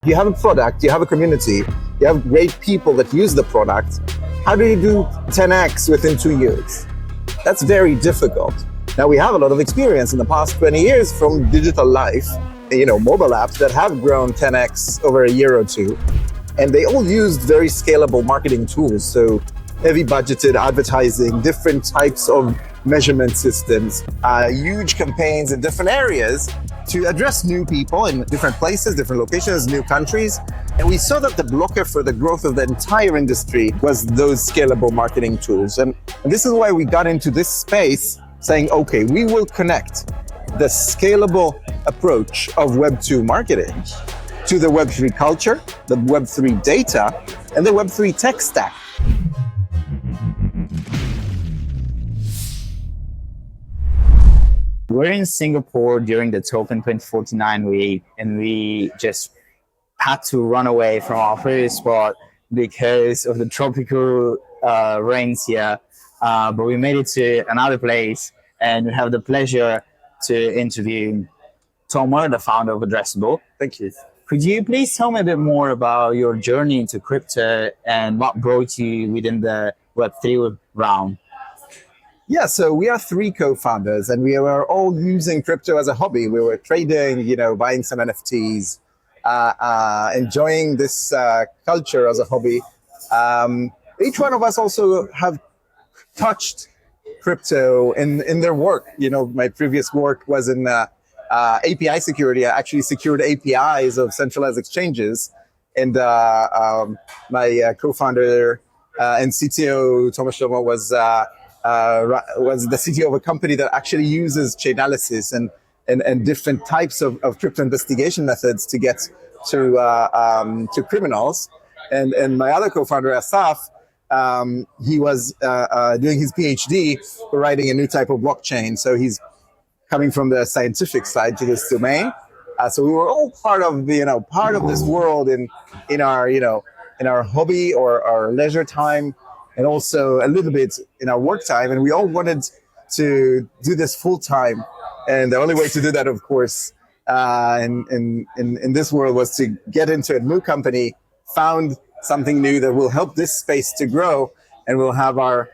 You have a product, you have a community, you have great people that use the product. How do you do 10x within 2 years? That's very difficult. Now we have a lot of experience in the past 20 years from digital life, mobile apps that have grown 10x over a year or two. And they all used very scalable marketing tools. So heavy budgeted advertising, different types of measurement systems, huge campaigns in different areas to address new people in different places, different locations, new countries. And we saw that the blocker for the growth of the entire industry was those scalable marketing tools. And this is why we got into this space saying, okay, we will connect the scalable approach of Web2 marketing to the Web3 culture, the Web3 data, and the Web3 tech stack. We're in Singapore during the Token 2049 week, and we just had to run away from our first spot because of the tropical rains here. But we made it to another place, and we have the pleasure to interview Tomer, the founder of Addressable. Thank you. Could you please tell me a bit more about your journey into crypto and what brought you within the Web3 realm? Yeah, so we are three co-founders, and we were all using crypto as a hobby. We were trading, buying some NFTs, enjoying this culture as a hobby. Each one of us also have touched crypto in their work. My previous work was in API security. I actually secured APIs of centralized exchanges, and my co-founder and CTO Thomas Shlomo was the CTO of a company that actually uses Chainalysis and different types of crypto investigation methods to get to criminals. And my other co-founder, Asaf, he was doing his PhD for writing a new type of blockchain. So he's coming from the scientific side to this domain. So we were all part of this world in our hobby or our leisure time, and also a little bit in our work time. And we all wanted to do this full time. And the only way to do that, of course, in this world was to get into a new company, found something new that will help this space to grow, and we'll have our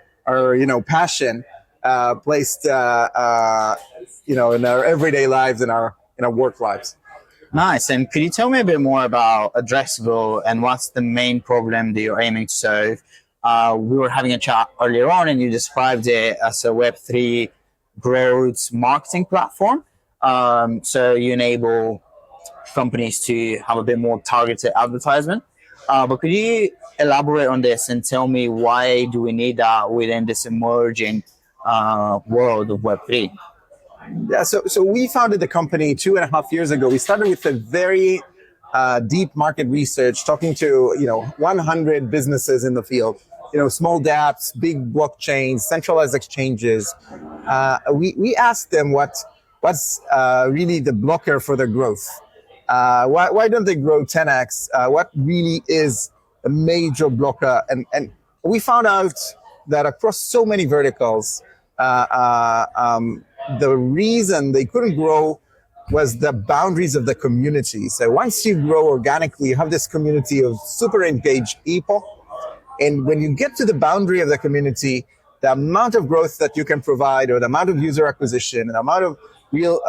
passion placed in our everyday lives, in our work lives. Nice. And could you tell me a bit more about Addressable and what's the main problem that you're aiming to solve? We were having a chat earlier on, and you described it as a Web3 growth marketing platform. So you enable companies to have a bit more targeted advertisement. But could you elaborate on this and tell me why do we need that within this emerging world of Web3? Yeah, so we founded the company 2.5 years ago. We started with a very deep market research, talking to 100 businesses in the field. Small dApps, big blockchains, centralized exchanges. We asked them what's really the blocker for their growth. Why don't they grow 10x? What really is a major blocker? And we found out that across so many verticals, the reason they couldn't grow was the boundaries of the community. So once you grow organically, you have this community of super engaged people. And when you get to the boundary of the community, the amount of growth that you can provide, or the amount of user acquisition, and the amount of real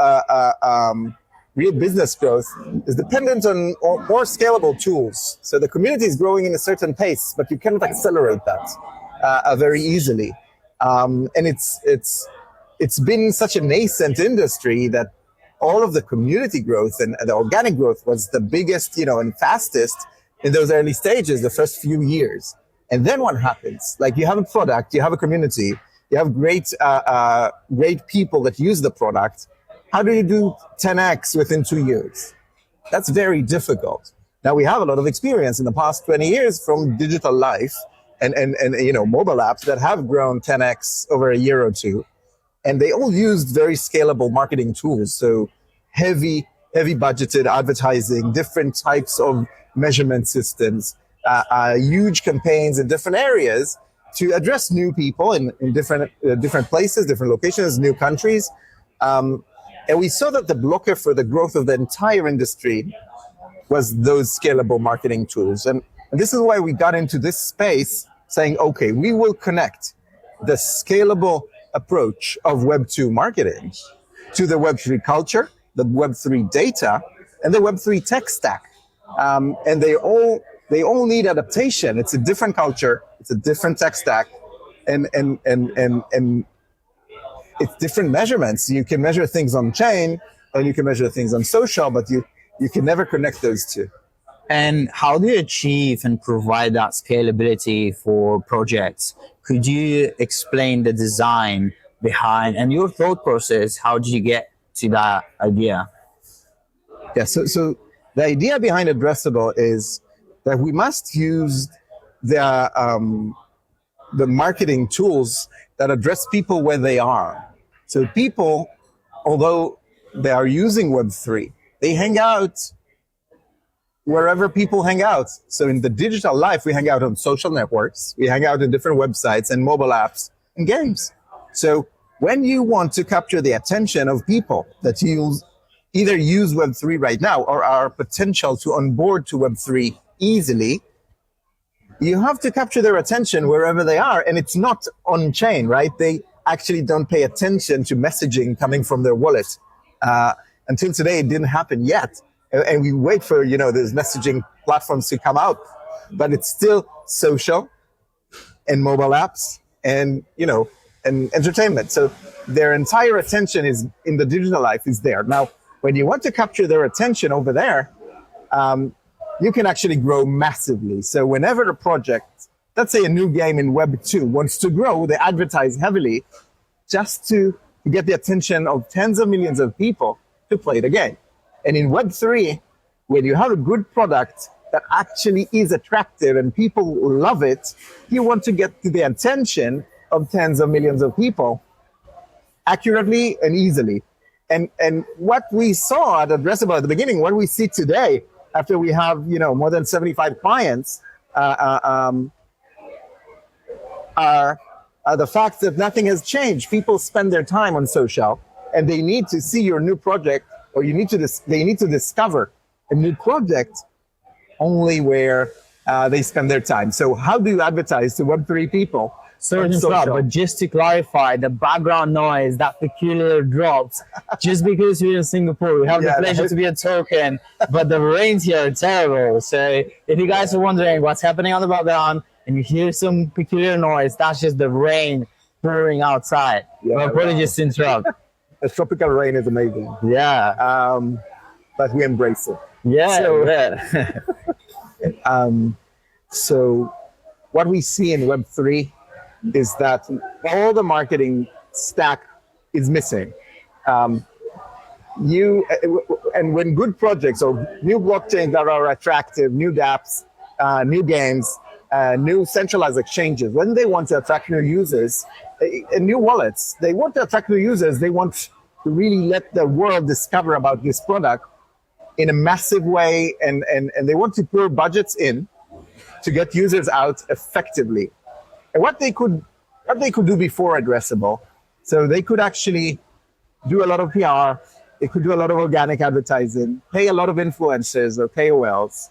business growth is dependent on more scalable tools. So the community is growing in a certain pace, but you cannot accelerate that very easily. And it's been such a nascent industry that all of the community growth and the organic growth was the biggest, and fastest in those early stages, the first few years. And then what happens? Like, you have a product, you have a community, you have great people that use the product. How do you do 10x within 2 years? That's very difficult. Now we have a lot of experience in the past 20 years from digital life and mobile apps that have grown 10x over a year or two. And they all used very scalable marketing tools. So heavy budgeted advertising, different types of measurement systems, huge campaigns in different areas to address new people in different places, different locations, new countries. And we saw that the blocker for the growth of the entire industry was those scalable marketing tools. And this is why we got into this space saying, okay, we will connect the scalable approach of Web2 marketing to the Web3 culture, the Web3 data, and the Web3 tech stack. And they all need adaptation. It's a different culture, it's a different tech stack, and it's different measurements. You can measure things on chain and you can measure things on social, but you can never connect those two. And how do you achieve and provide that scalability for projects? Could you explain the design behind and your thought process? How did you get to that idea? Yeah, so the idea behind Addressable is that we must use the marketing tools that address people where they are. So people, although they are using Web3, they hang out wherever people hang out. So in the digital life, we hang out on social networks, we hang out in different websites and mobile apps and games. So when you want to capture the attention of people that either use Web3 right now or are potential to onboard to Web3 easily, you have to capture their attention wherever they are. And it's not on chain, right? They actually don't pay attention to messaging coming from their wallet. Until today, it didn't happen yet. And we wait for, those messaging platforms to come out, but it's still social and mobile apps and, and entertainment. So their entire attention is in the digital life is there. Now, when you want to capture their attention over there, you can actually grow massively. So whenever a project, let's say a new game in Web 2 wants to grow, they advertise heavily just to get the attention of tens of millions of people to play the game. And in Web3, when you have a good product that actually is attractive and people love it, you want to get to the attention of tens of millions of people accurately and easily. And what we saw at Addressable at the beginning, what we see today, after we have more than 75 clients, are the fact that nothing has changed. People spend their time on social, and they need to see your new project, or they need to discover a new project only where they spend their time. So how do you advertise to Web3 people? Sorry to interrupt, but just to clarify, the background noise, that peculiar drops, just because we're in Singapore, we have the pleasure to be a token, but the rains here are terrible. So if you guys are wondering what's happening on the background and you hear some peculiar noise, that's just the rain pouring outside. Apologies to interrupt. The tropical rain is amazing. Yeah. But we embrace it. Yeah. So what we see in Web3 is that all the marketing stack is missing. And when good projects or new blockchains that are attractive, new dApps, new games, new centralized exchanges, when they want to attract new users, and new wallets, they want to attract new users, they want to really let the world discover about this product in a massive way, and they want to pour budgets in to get users out effectively. And what they could do before Addressable, so they could actually do a lot of PR, they could do a lot of organic advertising, pay a lot of influencers or KOLs,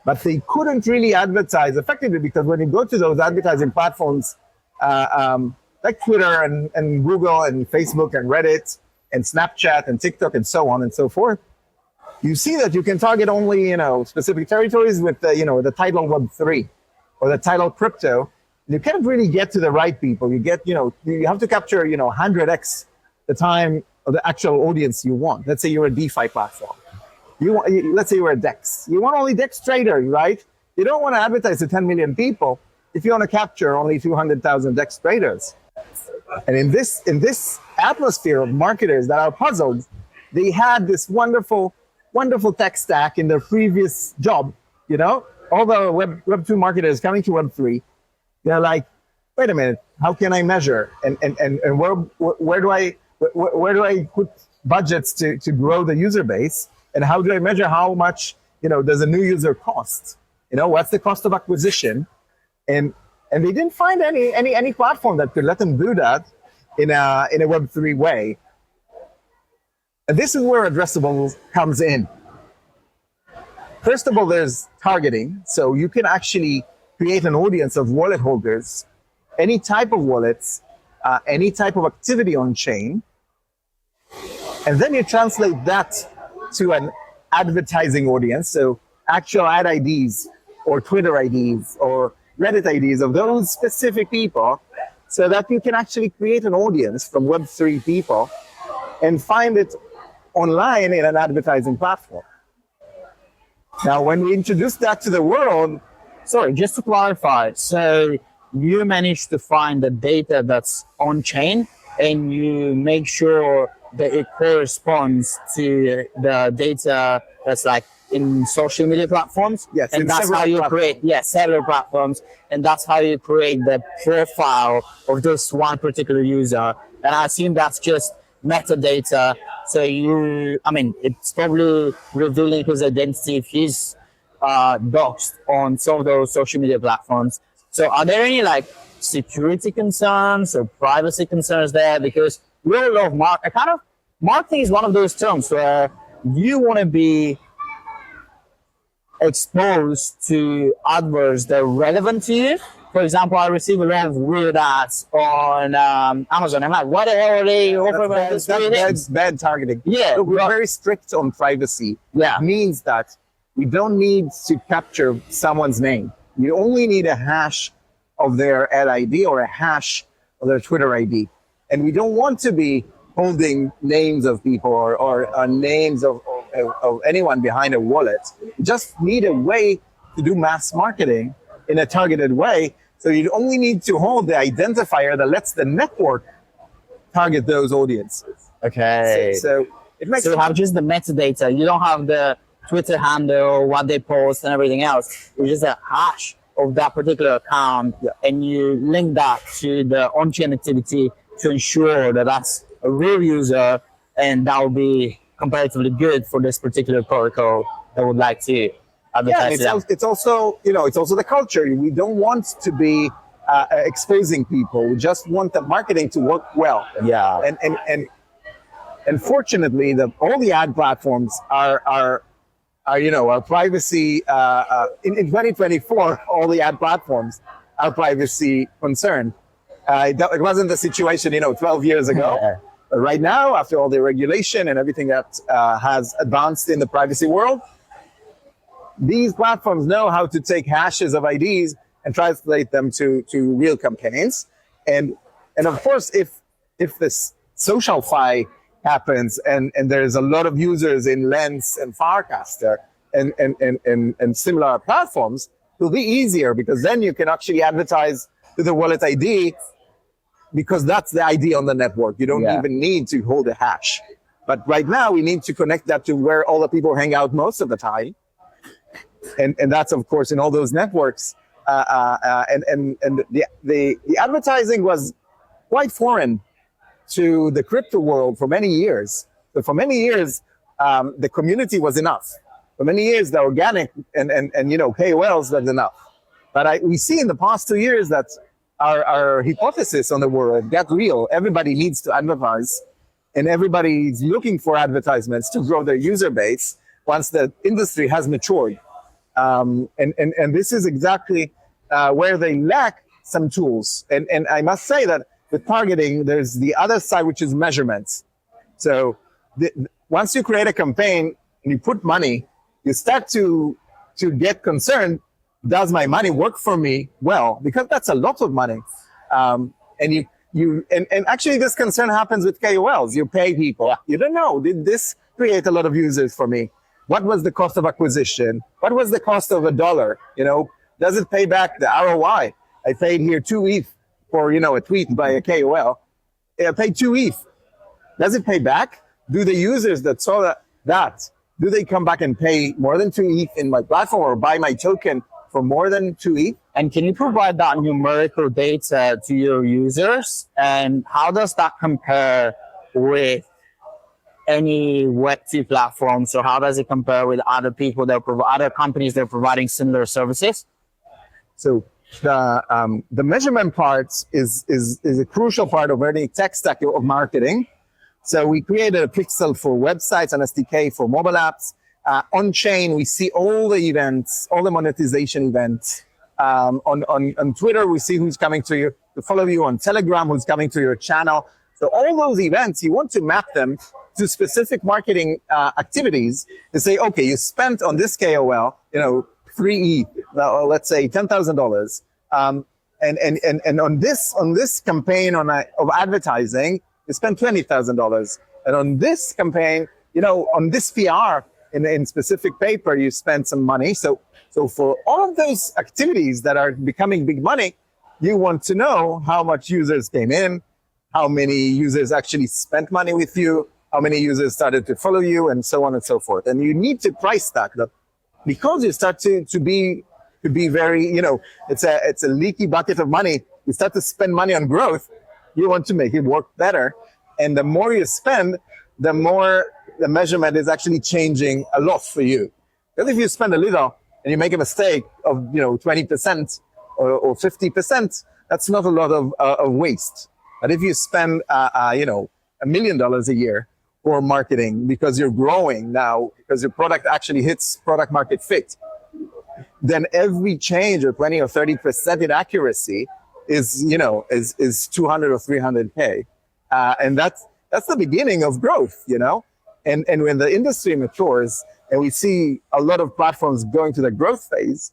but they couldn't really advertise effectively, because when you go to those advertising platforms like Twitter and Google and Facebook and Reddit and Snapchat and TikTok and so on and so forth, you see that you can target only specific territories with the title Web3 or the title crypto. You can't really get to the right people. You have to capture 100x the time of the actual audience you want. Let's say you're a DeFi platform. Let's say you're a DEX. You want only DEX traders, right? You don't want to advertise to 10 million people if you want to capture only 200,000 DEX traders. And in this atmosphere of marketers that are puzzled, they had this wonderful tech stack in their previous job. All the Web2 marketers coming to Web3, they're like, wait a minute, how can I measure? And where do I put budgets to grow the user base? And how do I measure how much does a new user cost? What's the cost of acquisition? And they didn't find any platform that could let them do that in a Web3 way. And this is where Addressable comes in. First of all, there's targeting. So you can actually create an audience of wallet holders, any type of wallets, any type of activity on chain. And then you translate that to an advertising audience. So actual ad IDs or Twitter IDs or Reddit IDs of those specific people, so that you can actually create an audience from Web3 people and find it online in an advertising platform. Now, when we introduce that to the world, Sorry, just to clarify, so you managed to find the data that's on chain and you make sure that it corresponds to the data that's like in social media platforms. Yes, and that's how you create, several platforms, and that's how you create the profile of this one particular user. And I assume that's just metadata. So it's probably revealing his identity if he's doxed on some of those social media platforms. So are there any like security concerns or privacy concerns there? Because we all love marketing is one of those terms where you want to be exposed to adverts that are relevant to you. For example, I receive a lot of weird ads on Amazon. I'm like, what the hell are they offering? That's bad targeting. Yeah. Look, we're very strict on privacy. Yeah. It means that we don't need to capture someone's name. You only need a hash of their ad ID or a hash of their Twitter ID. And we don't want to be holding names of people or names of anyone behind a wallet. You just need a way to do mass marketing in a targeted way. So you only need to hold the identifier that lets the network target those audiences. Okay. So it makes So you have just the metadata. You don't have the Twitter handle, what they post, and everything else. It's just a hash of that particular account, and you link that to the on-chain activity to ensure that that's a real user, and that will be comparatively good for this particular protocol that would like to advertise. Yeah, it's also the culture. We don't want to be exposing people. We just want the marketing to work well. Yeah. And fortunately, all the ad platforms are privacy. In 2024, all the ad platforms are privacy concerned. It wasn't the situation, 12 years ago. Yeah. But right now, after all the regulation and everything that has advanced in the privacy world, these platforms know how to take hashes of IDs and translate them to real campaigns. And of course, if this social fi happens and there's a lot of users in Lens and Farcaster and similar platforms, it'll be easier because then you can actually advertise to the wallet ID because that's the ID on the network. You don't even need to hold a hash. But right now we need to connect that to where all the people hang out most of the time. And that's of course in all those networks. And the advertising was quite foreign to the crypto world for many years. So for many years, the community was enough. For many years, the organic and KOLs was enough. But we see in the past 2 years that our hypothesis on the world got real. Everybody needs to advertise, and everybody's looking for advertisements to grow their user base once the industry has matured. And this is exactly where they lack some tools. And I must say that with targeting, there's the other side, which is measurements. So once you create a campaign and you put money, you start to get concerned. Does my money work for me well? Because that's a lot of money. And actually this concern happens with KOLs. You pay people. You don't know, did this create a lot of users for me? What was the cost of acquisition? What was the cost of $1? Does it pay back the ROI? I paid here 2 ETH for, a tweet by a KOL. I paid 2 ETH. Does it pay back? Do the users that saw that, do they come back and pay more than 2 ETH in my platform or buy my token for more than 2 ETH? And can you provide that numerical data to your users? And how does that compare with any Web2 platforms? So how does it compare with other people other companies that are providing similar services? So the measurement part is a crucial part of any tech stack of marketing. So we created a pixel for websites and SDK for mobile apps. On chain, we see all the events, all the monetization events. On Twitter, we see who's coming to you to follow you. On Telegram, who's coming to your channel. So all those events, you want to map them to specific marketing activities and say, okay, you spent on this KOL, 3 let's say $10,000. And on this campaign of advertising, you spent $20,000. And on this campaign, on this PR in specific paper, you spend some money. So for all of those activities that are becoming big money, you want to know how much users came in, how many users actually spent money with you, how many users started to follow you, and so on and so forth. And you need to price that because you start to be very, it's a leaky bucket of money. You start to spend money on growth. You want to make it work better. And the more you spend, the more the measurement is actually changing a lot for you. Because if you spend a little and you make a mistake of 20% or 50%, that's not a lot of waste. But if you spend $1 million a year for marketing because you're growing now, because your product actually hits product market fit, then every change of 20 or 30% in accuracy is 200 or 300K. And that's the beginning of growth, And when the industry matures and we see a lot of platforms going to the growth phase,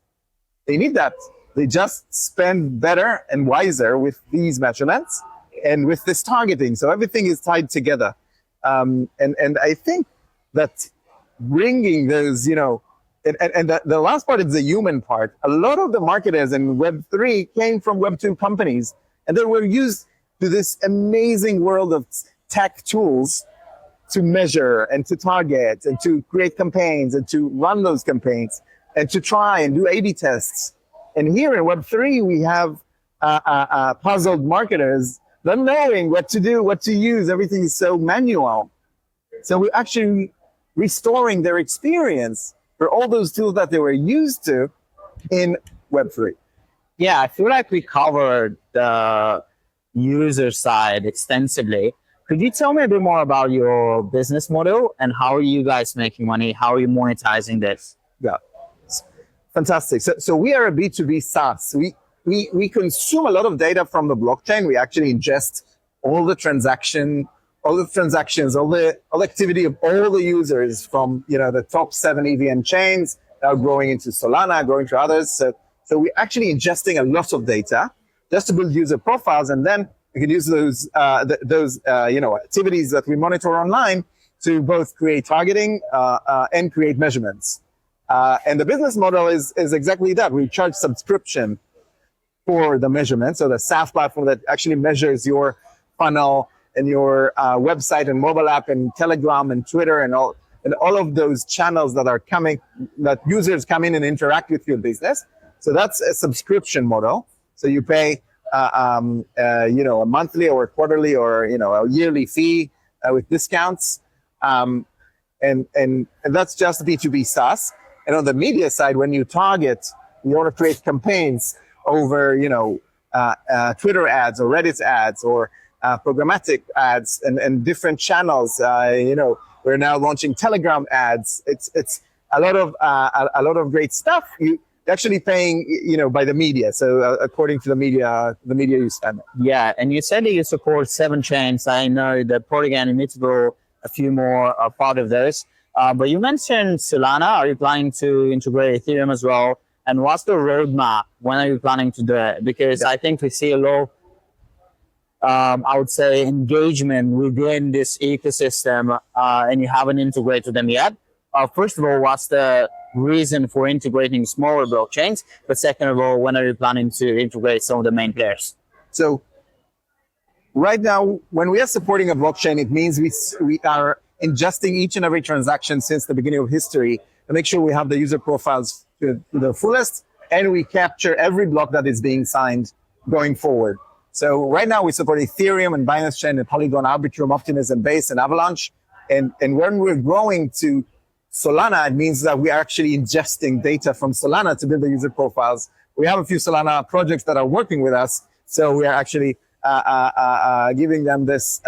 they need that. They just spend better and wiser with these measurements and with this targeting. So everything is tied together. And I think that bringing those, and the last part is the human part. A lot of the marketers in Web3 came from Web2 companies, and they were used to this amazing world of tech tools to measure and to target and to create campaigns and to run those campaigns and to try and do A/B tests. And here in Web3, we have puzzled marketers not knowing what to do, what to use. Everything is so manual. So we're actually restoring their experience for all those tools that they were used to in Web3. Yeah, I feel like we covered the user side extensively. Could you tell me a bit more about your business model and how are you guys making money? How are you monetizing this? Yeah, fantastic. So we are a B2B SaaS. We consume a lot of data from the blockchain. We actually ingest all the transactions, all the activity of all the users from the top 7 EVM chains that are growing into Solana, growing to others. So we're actually ingesting a lot of data just to build user profiles, and then we can use those activities that we monitor online to both create targeting and create measurements. And the business model is exactly that. We charge subscription for the measurement. So the SaaS platform that actually measures your funnel and your website and mobile app and Telegram and Twitter and all of those channels that users come in and interact with your business. So that's a subscription model. So you pay a monthly or a quarterly or a yearly fee with discounts, and that's just B2B SaaS. And on the media side, when you target, you want to create campaigns over Twitter ads or Reddit ads or programmatic ads and different channels. We're now launching Telegram ads. It's a lot of great stuff. You're actually paying by the media. So according to the media you spend. Yeah, and you said that you support 7 chains. I know that Polygon, Immutable, a few more are part of those. But you mentioned Solana. Are you planning to integrate Ethereum as well? And what's the roadmap? When are you planning to do it? Because I think we see a lot of, I would say, engagement within this ecosystem, and you haven't integrated them yet. First of all, what's the reason for integrating smaller blockchains? But second of all, when are you planning to integrate some of the main players? So right now, when we are supporting a blockchain, it means we are ingesting each and every transaction since the beginning of history to make sure we have the user profiles to the fullest, and we capture every block that is being signed going forward. So right now we support Ethereum and Binance Chain and Polygon, Arbitrum, Optimism, Base, and Avalanche. And when we're growing to Solana, it means that we are actually ingesting data from Solana to build the user profiles. We have a few Solana projects that are working with us, so we are actually giving them this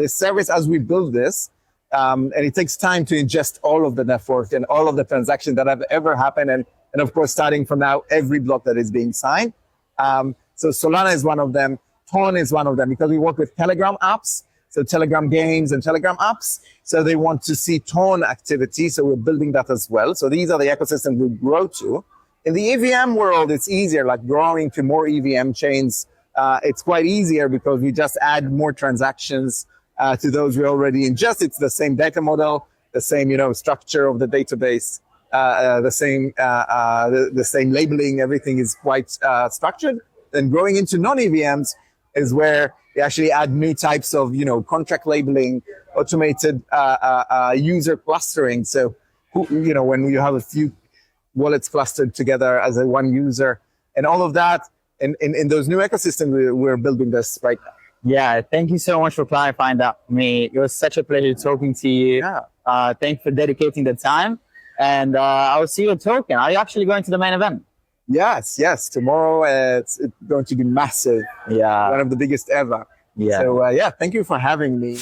service as we build this. and it takes time to ingest all of the network and all of the transactions that have ever happened. And of course, starting from now, every block that is being signed. So Solana is one of them. Ton is one of them because we work with Telegram apps, so Telegram games and Telegram apps. So they want to see Ton activity. So we're building that as well. So these are the ecosystems we grow to. In the EVM world, it's easier, like growing to more EVM chains. It's quite easier because we just add more transactions to those we already ingest. It's the same data model, the same structure of the database, the same labeling. Everything is quite structured. Then growing into non-EVMs is where we actually add new types of contract labeling, automated user clustering. So when you have a few wallets clustered together as a one user, and all of that, in those new ecosystems, we're building this right now. Yeah, thank you so much for clarifying that for me. It was such a pleasure talking to you. Yeah. Thanks for dedicating the time. And I'll see you at Token. Are you actually going to the main event? Yes. Tomorrow it's going to be massive. Yeah. One of the biggest ever. Yeah. So thank you for having me.